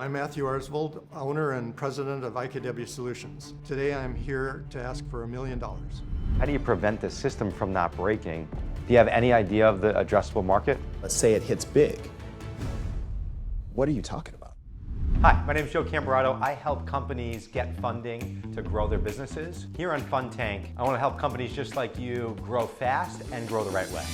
I'm Matthew Arsvold, owner and president of IKW Solutions. Today I'm here to ask for $1 million. How do you prevent the system from not breaking? Do you have any idea of the addressable market? Let's say it hits big. What are you talking about? Hi, my name is Camberato. I help companies get funding to grow their businesses. Here on Fund Tank, I want to help companies just like you grow fast and grow the right way.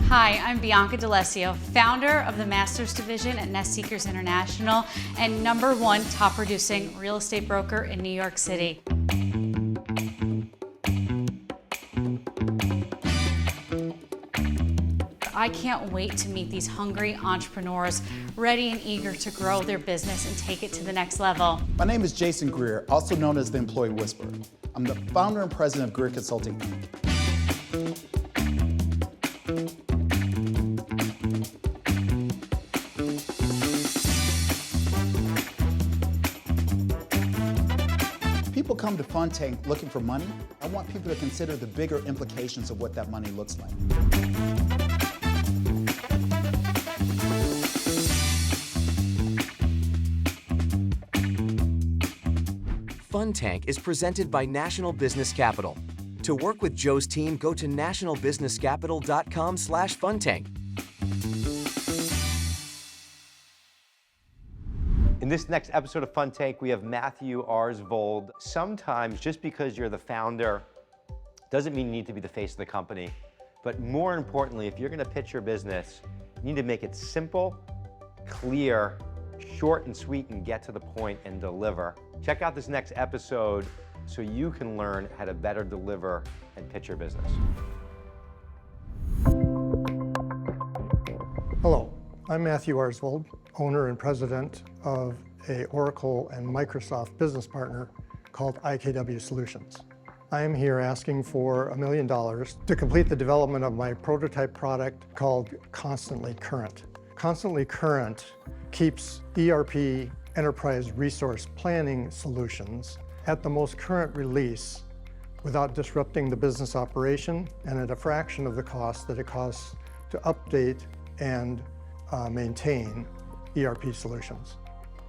Hi, I'm Bianca D'Alessio, founder of the Masters Division at Nest Seekers International and #1 top producing real estate broker in New York City. I can't wait to meet these hungry entrepreneurs ready and eager to grow their business and take it to the next level. My name is Jason Greer, also known as the Employee Whisperer. I'm the founder and president of Greer Consulting, Inc. People come to Fund Tank looking for money. I want people to consider the bigger implications of what that money looks like. Fund Tank is presented by National Business Capital. To work with Joe's team, go to nationalbusinesscapital.com/fundtank. In this next episode of Fund Tank, we have Matthew Arsvold. Sometimes just because you're the founder doesn't mean you need to be the face of the company. But more importantly, if you're going to pitch your business, you need to make it simple, clear, short and sweet, and get to the point and deliver. Check out this next episode so you can learn how to better deliver and pitch your business. Hello, I'm Matthew Arsvold, owner and president of an Oracle and Microsoft business partner called IKW Solutions. I am here asking for $1 million to complete the development of my prototype product called Constantly Current. Constantly Current keeps ERP enterprise resource planning solutions at the most current release without disrupting the business operation and at a fraction of the cost that it costs to update and maintain ERP solutions.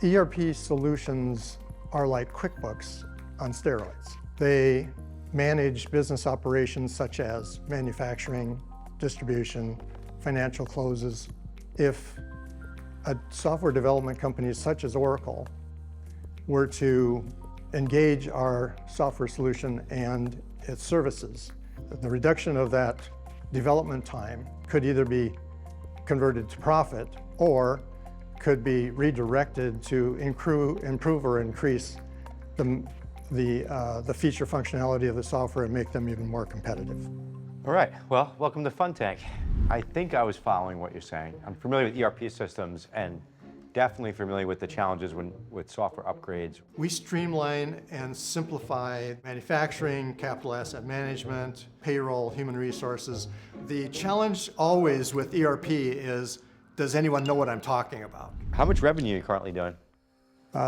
ERP solutions are like QuickBooks on steroids. They manage business operations such as manufacturing, distribution, financial closes. If a software development company such as Oracle were to engage our software solution and its services, the reduction of that development time could either be converted to profit or could be redirected to improve or increase the feature functionality of the software and make them even more competitive. All right, well, welcome to Fund Tank. I think I was following what you're saying. I'm familiar with ERP systems and definitely familiar with the challenges with software upgrades. We streamline and simplify manufacturing, capital asset management, payroll, human resources. The challenge always with ERP is, does anyone know what I'm talking about? How much revenue are you currently doing?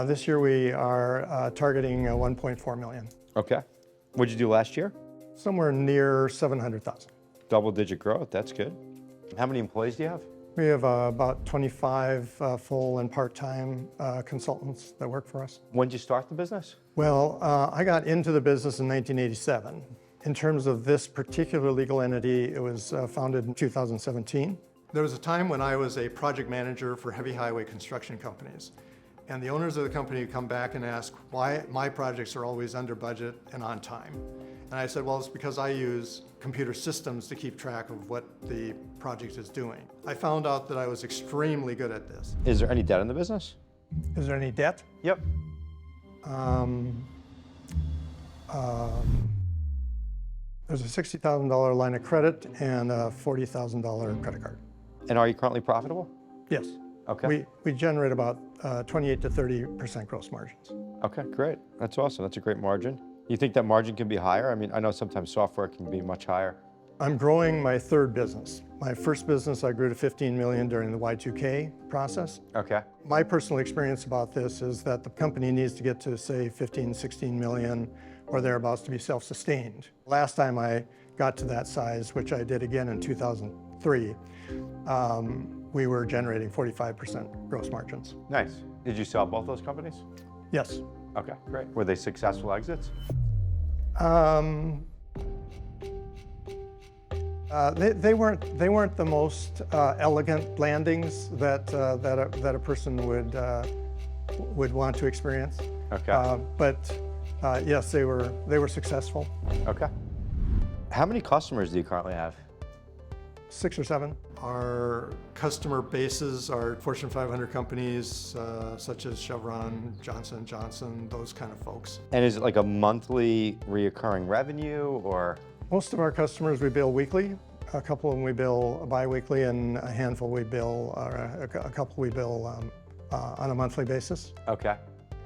This year we are targeting 1.4 million. Okay. What did you do last year? Somewhere near 700,000. Double-digit growth, that's good. How many employees do you have? We have about 25 full and part-time consultants that work for us. When did you start the business? Well, I got into the business in 1987. In terms of this particular legal entity, it was founded in 2017. There was a time when I was a project manager for heavy highway construction companies. And the owners of the company would come back and ask why my projects are always under budget and on time. And I said, well, it's because I use computer systems to keep track of what the project is doing. I found out that I was extremely good at this. Is there any debt in the business? Is there any debt? Yep. There's a $60,000 line of credit and a $40,000 credit card. And are you currently profitable? Yes. Okay. We generate about 28 to 30% gross margins. Okay, great. That's awesome. That's a great margin. You think that margin can be higher? I mean, I know sometimes software can be much higher. I'm growing my third business. My first business, I grew to 15 million during the Y2K process. Okay. My personal experience about this is that the company needs to get to, say, 15, 16 million or thereabouts to be self-sustained. Last time I got to that size, which I did again in 2003, we were generating 45% gross margins. Nice. Did you sell both those companies? Yes. Okay, great. Were they successful exits? They weren't the most elegant landings that a person would want to experience. Okay. But yes, they were successful. Okay. How many customers do you currently have? 6 or 7. Our customer bases are Fortune 500 companies such as Chevron, Johnson & Johnson, those kind of folks. And is it like a monthly reoccurring revenue or? Most of our customers we bill weekly. A couple of them we bill bi-weekly, and a handful we bill, or a couple we bill on a monthly basis. Okay.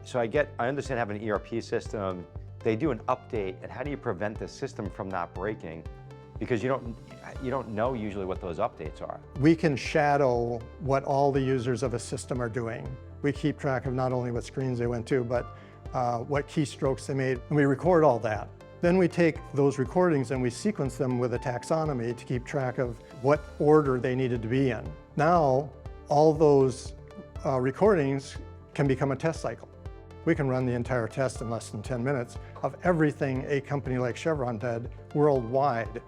So I understand having an ERP system. They do an update, and how do you prevent the system from not breaking? Because you don't know usually what those updates are. We can shadow what all the users of a system are doing. We keep track of not only what screens they went to, but what keystrokes they made, and we record all that. Then we take those recordings and we sequence them with a taxonomy to keep track of what order they needed to be in. Now, all those recordings can become a test cycle. We can run the entire test in less than 10 minutes of everything a company like Chevron did worldwide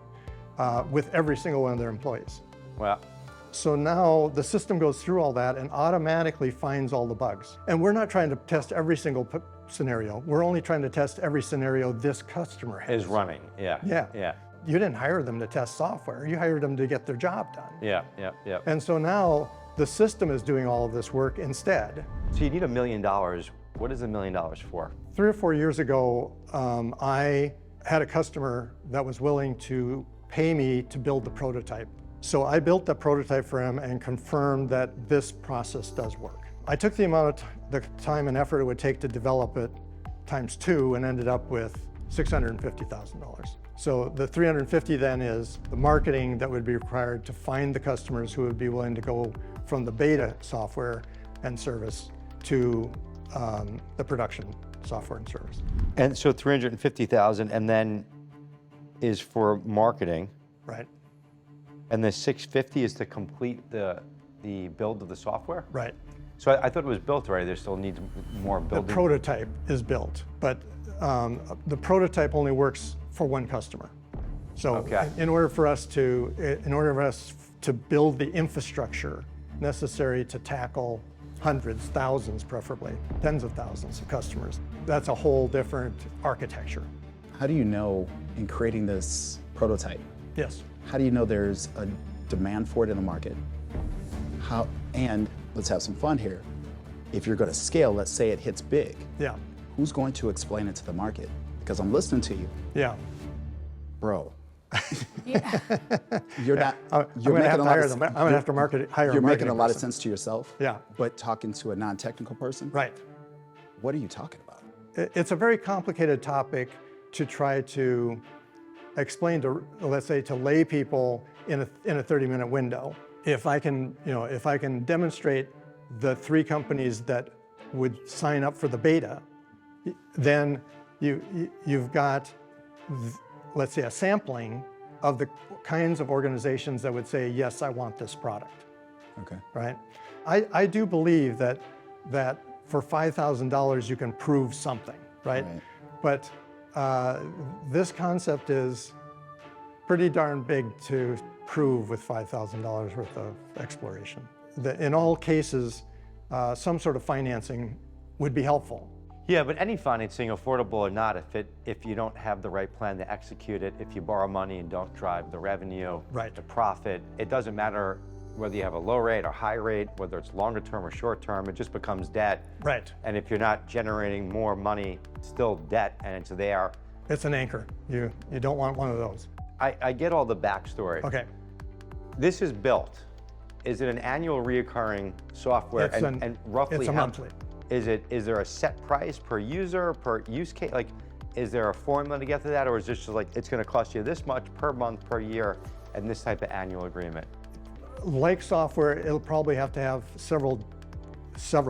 with every single one of their employees. Well, So now the system goes through all that and automatically finds all the bugs. And we're not trying to test every single scenario. We're only trying to test every scenario this customer has. is running, yeah. Yeah. Yeah, You didn't hire them to test software. You hired them to get their job done. yeah, yeah, yeah. And so now the system is doing all of this work instead. So you need $1 million. What is $1 million for? 3 or 4 years ago, I had a customer that was willing to pay me to build the prototype. So I built the prototype for him and confirmed that this process does work. I took the amount of the time and effort it would take to develop it ×2 and ended up with $650,000. So the $350 then is the marketing that would be required to find the customers who would be willing to go from the beta software and service to the production software and service. And so $350,000, and then is for marketing. Right, And the $650 is to complete the build of the software? right. So I thought it was built already. There still needs more The building. prototype is built, but the prototype only works for one customer. So Okay. in order for us to build the infrastructure necessary to tackle hundreds, thousands preferably, tens of thousands of customers, that's a whole different architecture. How do you know in creating this prototype, Yes. how do you know there's a demand for it in the market? And let's have some fun here. If you're going to scale, let's say it hits big, Yeah. who's going to explain it to the market? Because I'm listening to you, Yeah. bro. Yeah. You're not. I'm You're going to have making to a lot hire of them. sense. I'm going to have to hire a You're making marketing a lot of person. sense to yourself. Yeah. But talking to a non-technical person, Right. what are you talking about? It's a very complicated topic to try to explain to, let's say, to lay people in a 30-minute window. If I can demonstrate the 3 companies that would sign up for the beta, then you've got, let's say, a sampling of the kinds of organizations that would say, yes, I want this product. Okay. Right? I do believe that for $5,000 you can prove something, right? Right. But this concept is pretty darn big to prove with $5,000 worth of exploration. In all cases, some sort of financing would be helpful. Yeah, but any financing, affordable or not, if you don't have the right plan to execute it, if you borrow money and don't drive the revenue, Right. the profit, it doesn't matter whether you have a low rate or high rate, whether it's longer term or short term, it just becomes debt. Right. And if you're not generating more money, it's still debt, and it's there. It's an anchor. You don't want one of those. I get all the backstory. Okay. This is built. Is it an annual reoccurring software? And roughly it's a how- monthly. Is there a set price per user, per use case? Like, is there a formula to get to that, or is this just like, it's gonna cost you this much per month, per year, and this type of annual agreement? Like software, it'll probably have to have several,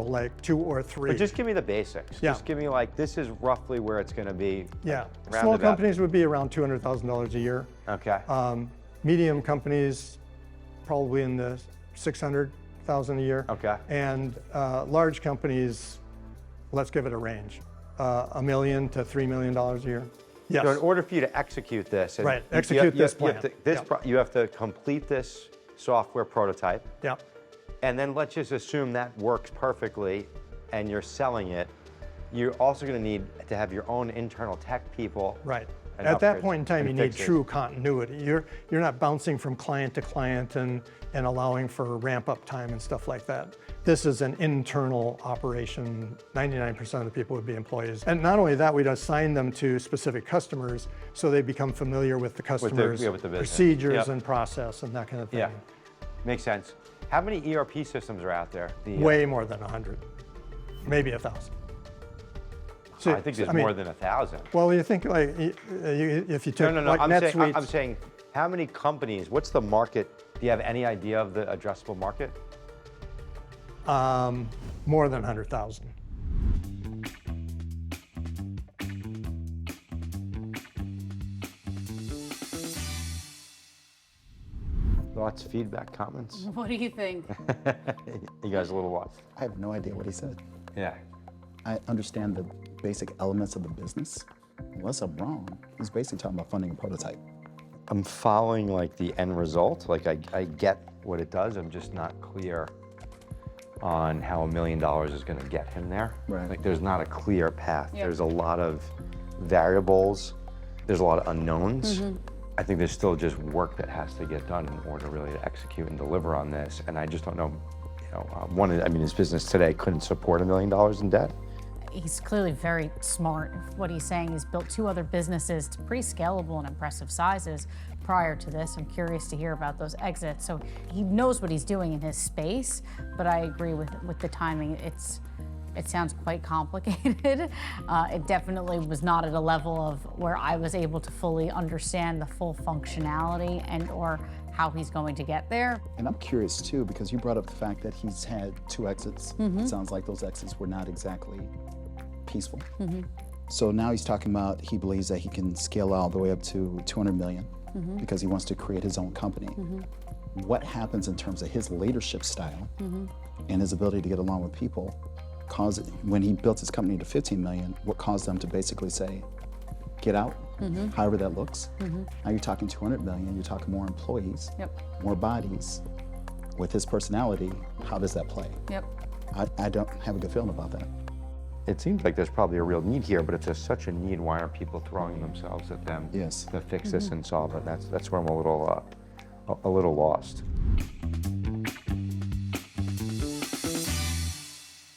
like 2 or 3. But just give me the basics. Yeah. Just give me like, this is roughly where it's gonna be. Yeah, roundabout. small companies would be around $200,000 a year. Okay. Medium companies, probably in the 600,000 a year. Okay. And large companies, let's give it a range, $1 million to $3 million a year. Yes. So in order for you to execute this, and Right, execute this plan. You have to complete this software prototype. Yeah. And then let's just assume that works perfectly and you're selling it. You're also going to need to have your own internal tech people. Right. and At that upgrades point in time, you and need fixes. true continuity. You're not bouncing from client to client and allowing for ramp up time and stuff like that. This is an internal operation. 99% of the people would be employees. And not only that, we'd assign them to specific customers so they become familiar with the customers' with the business. procedures Yep. and process and that kind of thing. Yeah, makes sense. How many ERP systems are out there? Way more than 100, maybe 1,000. So, I think there's I mean, more than 1,000. Well, you think like, if you took No. like NetSuite. I'm saying, how many companies? What's the market? Do you have any idea of the addressable market? More than 100,000. Thoughts, feedback, comments? What do you think? You guys a little lost? I have no idea what he said. Yeah. I understand the basic elements of the business. Unless I'm wrong, he's basically talking about funding a prototype. I'm following like the end result. Like I get what it does. I'm just not clear on how $1 million is going to get him there. Right. Like there's not a clear path. Yep. There's a lot of variables. There's a lot of unknowns. I think there's still just work that has to get done in order really to execute and deliver on this. And I just don't know, his business today couldn't support $1 million in debt. He's clearly very smart. What he's saying, he's built 2 other businesses to pretty scalable and impressive sizes prior to this. I'm curious to hear about those exits. So he knows what he's doing in his space, but I agree with the timing. It sounds quite complicated. It definitely was not at a level of where I was able to fully understand the full functionality and or how he's going to get there. And I'm curious too, because you brought up the fact that he's had 2 exits. It sounds like those exits were not exactly peaceful. So now he's talking about he believes that he can scale all the way up to 200 million because he wants to create his own company. What happens in terms of his leadership style and his ability to get along with people when he built his company to 15 million, what caused them to basically say, get out, however that looks. Now you're talking 200 million, you're talking more employees, more bodies. With his personality, how does that play? I don't have a good feeling about that. It seems like there's probably a real need here, but if there's such a need, why aren't people throwing themselves at them Yes. to fix this and solve it? That's where I'm a little lost.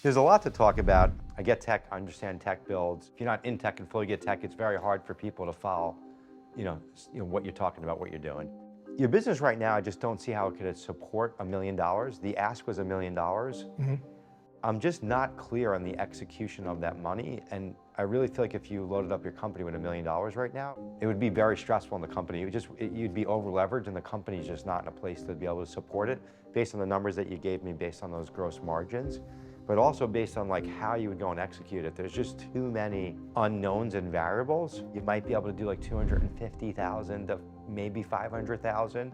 There's a lot to talk about. I get tech, I understand tech builds. If you're not in tech and fully get tech, it's very hard for people to follow, what you're talking about, what you're doing. Your business right now, I just don't see how it could support $1 million. The ask was $1 million. I'm just not clear on the execution of that money, and I really feel like if you loaded up your company with $1 million right now, it would be very stressful in the company. You'd be over leveraged, and the company's just not in a place to be able to support it based on the numbers that you gave me, based on those gross margins, but also based on like how you would go and execute it. There's just too many unknowns and variables. You might be able to do like 250,000 to maybe 500,000.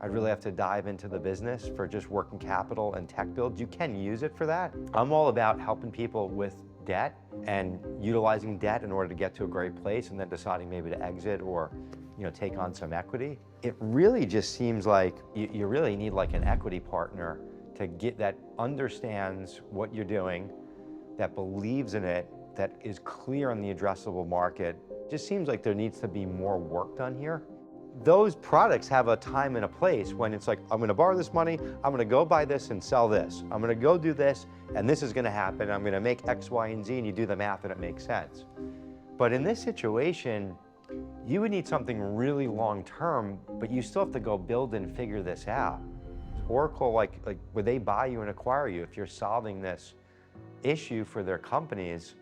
I'd really have to dive into the business for just working capital and tech builds. You can use it for that. I'm all about helping people with debt and utilizing debt in order to get to a great place and then deciding maybe to exit or take on some equity. It really just seems like you really need like an equity partner that understands what you're doing, that believes in it, that is clear on the addressable market. It just seems like there needs to be more work done here. Those products have a time and a place when it's like, I'm gonna borrow this money, I'm gonna go buy this and sell this. I'm gonna go do this, and this is gonna happen. I'm gonna make X, Y, and Z, and you do the math and it makes sense. But in this situation, you would need something really long-term, but you still have to go build and figure this out. Oracle, like would they buy you and acquire you if you're solving this issue for their companies?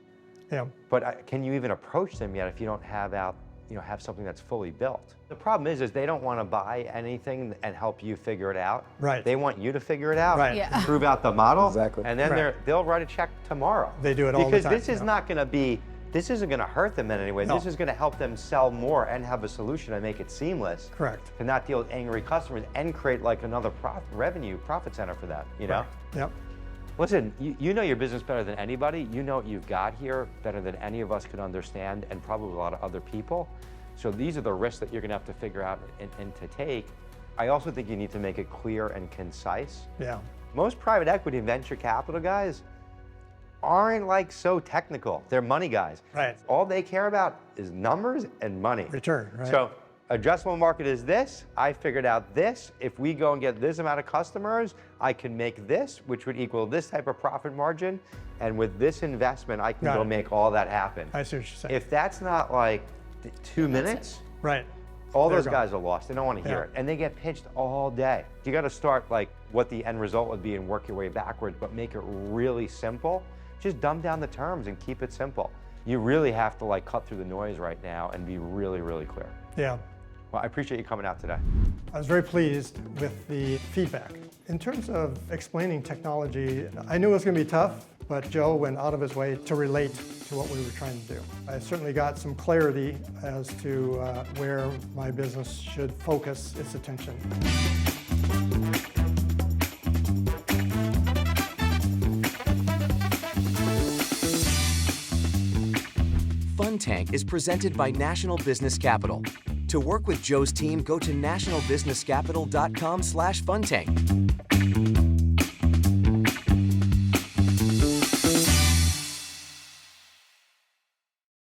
Yeah. But can you even approach them yet if you don't have have something that's fully built? The problem is they don't want to buy anything and help you figure it out. Right. They want you to figure it out, Right. Yeah. prove out the model, Exactly. and then Right. they'll write a check tomorrow. They do it all the time, Because this is not going to be this isn't going to hurt them in any way. No. This is going to help them sell more and have a solution and make it seamless. Correct. To not deal with angry customers and create like another profit center for them, you know? Right. Yep. Listen, you know your business better than anybody. You know what you've got here better than any of us could understand, and probably a lot of other people. So these are the risks that you're going to have to figure out and to take. I also think you need to make it clear and concise. Yeah. Most private equity and venture capital guys aren't like so technical. They're money guys. Right. All they care about is numbers and money. Return, right? So addressable market is this. I figured out this. If we go and get this amount of customers, I can make this, which would equal this type of profit margin. And with this investment, I can Got go it. make all that happen. I see what you're saying. If that's not like 2 minutes, Right. all They're those gone. guys are lost. They don't want to hear Yeah. it. And they get pitched all day. You got to start like what the end result would be and work your way backwards, but make it really simple. Just dumb down the terms and keep it simple. You really have to like cut through the noise right now and be really, really clear. Yeah. Well, I appreciate you coming out today. I was very pleased with the feedback. In terms of explaining technology, I knew it was going to be tough, but Joe went out of his way to relate to what we were trying to do. I certainly got some clarity as to where my business should focus its attention. Fun Tank is presented by National Business Capital. To work with Joe's team, go to nationalbusinesscapital.com/funtank.